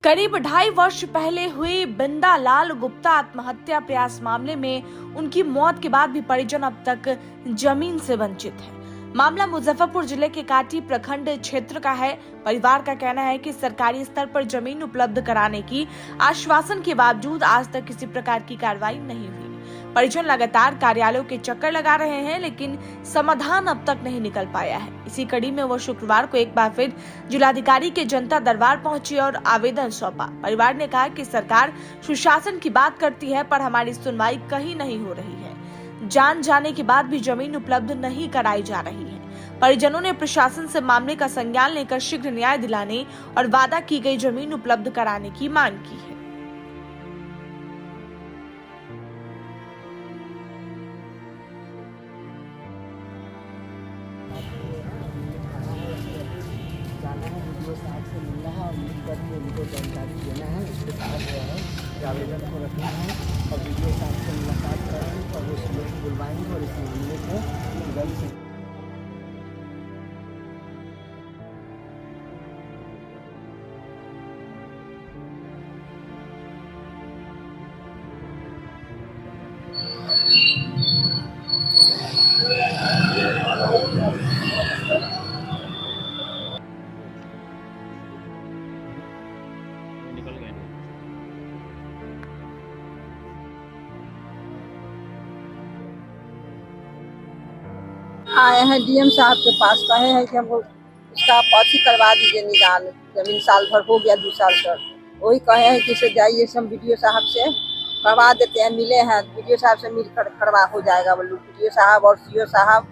करीब 2.5 वर्ष पहले हुई बिंदा लाल गुप्ता आत्महत्या प्रयास मामले में उनकी मौत के बाद भी परिजन अब तक जमीन से वंचित है। मामला मुजफ्फरपुर जिले के काटी प्रखंड क्षेत्र का है। परिवार का कहना है कि सरकारी स्तर पर जमीन उपलब्ध कराने की आश्वासन के बावजूद आज तक किसी प्रकार की कार्रवाई नहीं हुई। परिजन लगातार कार्यालयों के चक्कर लगा रहे हैं, लेकिन समाधान अब तक नहीं निकल पाया है। इसी कड़ी में वो शुक्रवार को एक बार फिर जिलाधिकारी के जनता दरबार पहुंची और आवेदन सौंपा। परिवार ने कहा कि सरकार सुशासन की बात करती है, पर हमारी सुनवाई कहीं नहीं हो रही है। जान जाने के बाद भी जमीन उपलब्ध नहीं कराई जा रही है। परिजनों ने प्रशासन से मामले का संज्ञान लेकर शीघ्र न्याय दिलाने और वादा की गई जमीन उपलब्ध कराने की मांग की है। वीडियो साहब से मिलना है और मिल करके उनको जानकारी देना है। इसके साथ जो है आवेदन को रखना है और वीडियो साहब से मुलाकात करेंगे और वो लोग बुलवाएंगे और इस मामले को जल्द से आए हैं डीएम साहब के पास, कहे हैं कि हमको उसका पॉथी करवा दीजिए निदान। जमीन साल भर हो गया, 2 साल तक। वही कहे हैं कि से जाइए, हम वीडियो साहब से करवा देते हैं। मिले हैं वीडियो साहब से, मिल कर करवा हो जाएगा। वो लोग वीडियो साहब और सीओ साहब,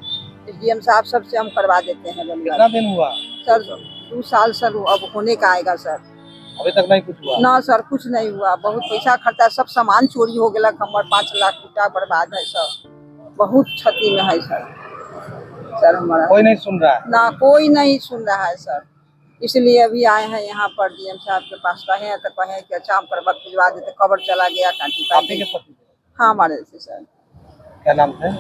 डीएम साहब सबसे हम करवा देते हैं। कितना दिन हुआ सर? 2 साल सर, अब होने का आएगा सर। अभी तक नहीं कुछ हुआ? ना सर, कुछ नहीं हुआ। बहुत पैसा खर्चा, सब सामान चोरी हो गया। हमर 5 लाख रुपया बर्बाद है सर। बहुत क्षति में है सर हमारा। कोई नहीं सुन रहा है? ना, कोई नहीं सुन रहा है सर। इसलिए अभी आए हैं यहाँ पर डीएम साहब के पास। कहे हैं तो कहे कि अच्छा हम करवा भिजवा देते। खबर चला गया कांटी आपके के पति? हाँ, हमारे से सर। क्या नाम है?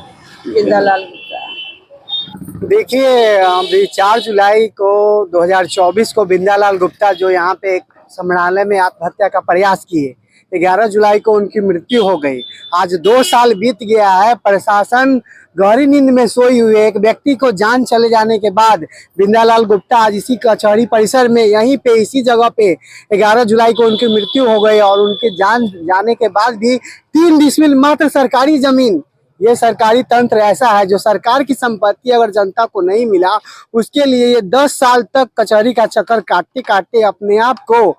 बिंदा लाल गुप्ता। देखिए, अभी 4 जुलाई को 2024 को बिंदा लाल गुप्ता जो यहाँ पे एक संग्रहालय में आत्महत्या का प्रयास किए, 11 जुलाई को उनकी मृत्यु हो गई। आज 2 साल बीत गया है। प्रशासन गहरी नींद में सोई हुई है। एक व्यक्ति को जान चले जाने के बाद बिंदा लाल गुप्ता आज इसी कचहरी परिसर में, यहीं पे इसी जगह पे 11 जुलाई को उनकी मृत्यु हो गई। और उनके जान जाने के बाद भी 3 डिसमिल मात्र सरकारी जमीन, ये सरकारी तंत्र ऐसा है जो सरकार की संपत्ति अगर जनता को नहीं मिला, उसके लिए ये 10 साल तक कचहरी का चक्कर काटते काटते अपने आप को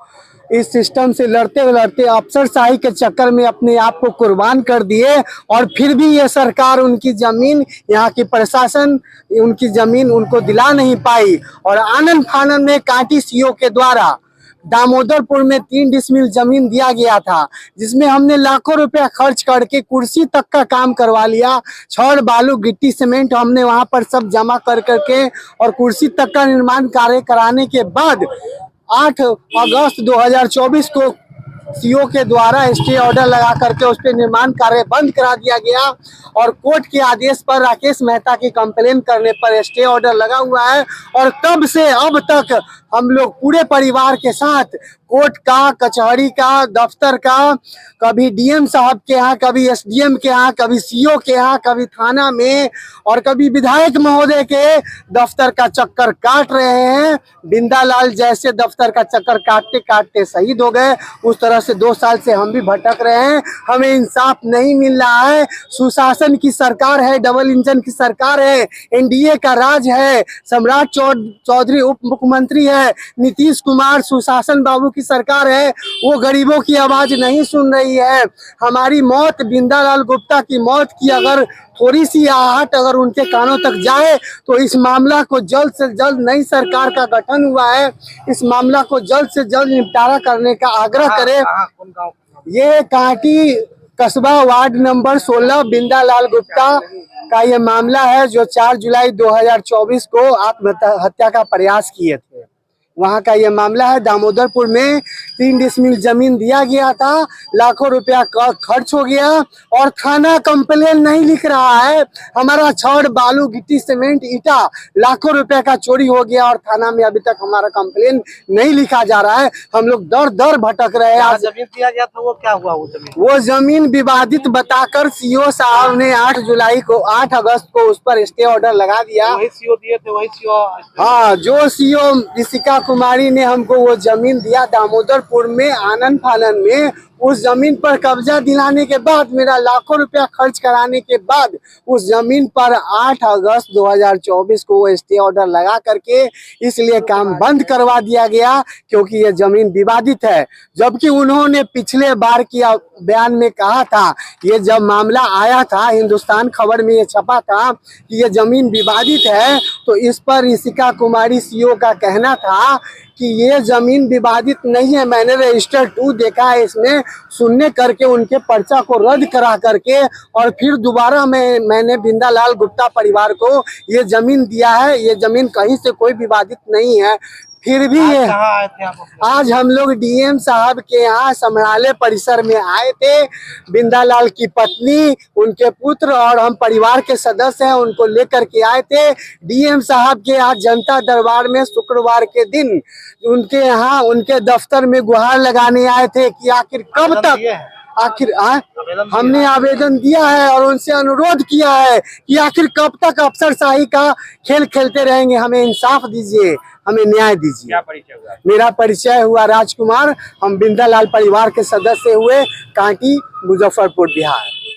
इस सिस्टम से लड़ते लड़ते अफसरशाही के चक्कर में अपने आप को कुर्बान कर दिए। और फिर भी ये सरकार उनकी जमीन, यहाँ की प्रशासन उनकी जमीन उनको दिला नहीं पाई। और आनन फानन में कांटी सीओ के द्वारा दामोदरपुर में 3 डिसमिल जमीन दिया गया था, जिसमें हमने लाखों रुपया खर्च करके कुर्सी तक का काम करवा लिया। छड़, बालू, गिट्टी, सीमेंट हमने वहां पर सब जमा कर करके और कुर्सी तक का निर्माण कार्य कराने के बाद 8 अगस्त 2024 को सीओ के द्वारा स्टे ऑर्डर लगा करके उस पर निर्माण कार्य बंद करा दिया गया। और कोर्ट के आदेश पर राकेश मेहता की कंप्लेन करने पर स्टे ऑर्डर लगा हुआ है। और तब से अब तक हम लोग पूरे परिवार के साथ कोर्ट का, कचहरी का, दफ्तर का, कभी डीएम साहब के यहाँ, कभी एसडीएम के यहाँ, कभी सीओ के यहाँ, कभी थाना में और कभी विधायक महोदय के दफ्तर का चक्कर काट रहे हैं। बिंदा लाल जैसे दफ्तर का चक्कर काटते काटते शहीद हो गए, उस तरह से 2 साल से हम भी भटक रहे हैं। हमें इंसाफ नहीं मिल रहा है। सुशासन की सरकार है, डबल इंजन की सरकार है, एनडीए का राज है, सम्राट चौधरी उप मुख्यमंत्री है, नीतीश कुमार सुशासन बाबू की सरकार है। वो गरीबों की आवाज नहीं सुन रही है। हमारी मौत, बिंदा लाल गुप्ता की मौत की अगर थोड़ी सी आहट अगर उनके कानों तक जाए तो इस मामला को जल्द से जल्द, नई सरकार का गठन हुआ है, इस मामला को जल्द से जल्द निपटारा करने का आग्रह करें। ये कांटी कस्बा वार्ड नंबर 16 बिंदा लाल गुप्ता का ये मामला है, जो 4 जुलाई 2024 को आत्महत्या का प्रयास किए थे। वहाँ का ये मामला है। दामोदरपुर में 3 डिसमिल जमीन दिया गया था, लाखों रुपया खर्च हो गया और थाना कंप्लेन नहीं लिख रहा है। हमारा छड़ बालू गिट्टी सीमेंट ईटा लाखों रुपया का चोरी हो गया और थाना में अभी तक हमारा कंप्लेन नहीं लिखा जा रहा है। हम लोग दर दर भटक रहे हैं। आज जमीन दिया गया था वो क्या हुआ? वो जमीन विवादित बताकर सीओ साहब ने 8 अगस्त को उस पर स्टे ऑर्डर लगा दिया। वही सीओ दिए थे, वही सीओ। हाँ, जो सीओ ऋषिका कुमारी ने हमको वो जमीन दिया दामोदरपुर में आनंद फानन में, उस जमीन पर कब्जा दिलाने के बाद, मेरा लाखों रुपया खर्च कराने के बाद उस जमीन पर 8 अगस्त 2024 को वो स्टे ऑर्डर लगा करके इसलिए काम बंद करवा दिया गया क्योंकि ये जमीन विवादित है। जबकि उन्होंने पिछले बार की बयान में कहा था, ये जब मामला आया था हिंदुस्तान खबर में ये छपा था कि ये जमीन विवादित है, तो इस पर ऋषिका कुमारी सीओ का कहना था कि ये जमीन विवादित नहीं है, मैंने रजिस्टर 2 देखा है, इसमें सुनने करके उनके पर्चा को रद्द करा करके और फिर दोबारा मैंने बिंदालाल गुप्ता परिवार को ये जमीन दिया है। ये जमीन कहीं से कोई विवादित नहीं है। फिर भी ये कहाँ आए थे आप? आज हम लोग डीएम साहब के यहाँ समराले परिसर में आए थे। बिंदालाल की पत्नी, उनके पुत्र और हम परिवार के सदस्य हैं, उनको लेकर के आए थे डीएम साहब के यहाँ जनता दरबार में। शुक्रवार के दिन उनके यहाँ उनके दफ्तर में गुहार लगाने आए थे कि आखिर कब तक हमने आवेदन दिया है और उनसे अनुरोध किया है कि आखिर कब तक अफसरशाही का खेल खेलते रहेंगे, हमें इंसाफ दीजिए, हमें न्याय दीजिए। क्या परिचय हुआ? मेरा परिचय हुआ राजकुमार, हम बिंदालाल परिवार के सदस्य हुए, कांटी, मुजफ्फरपुर, बिहार।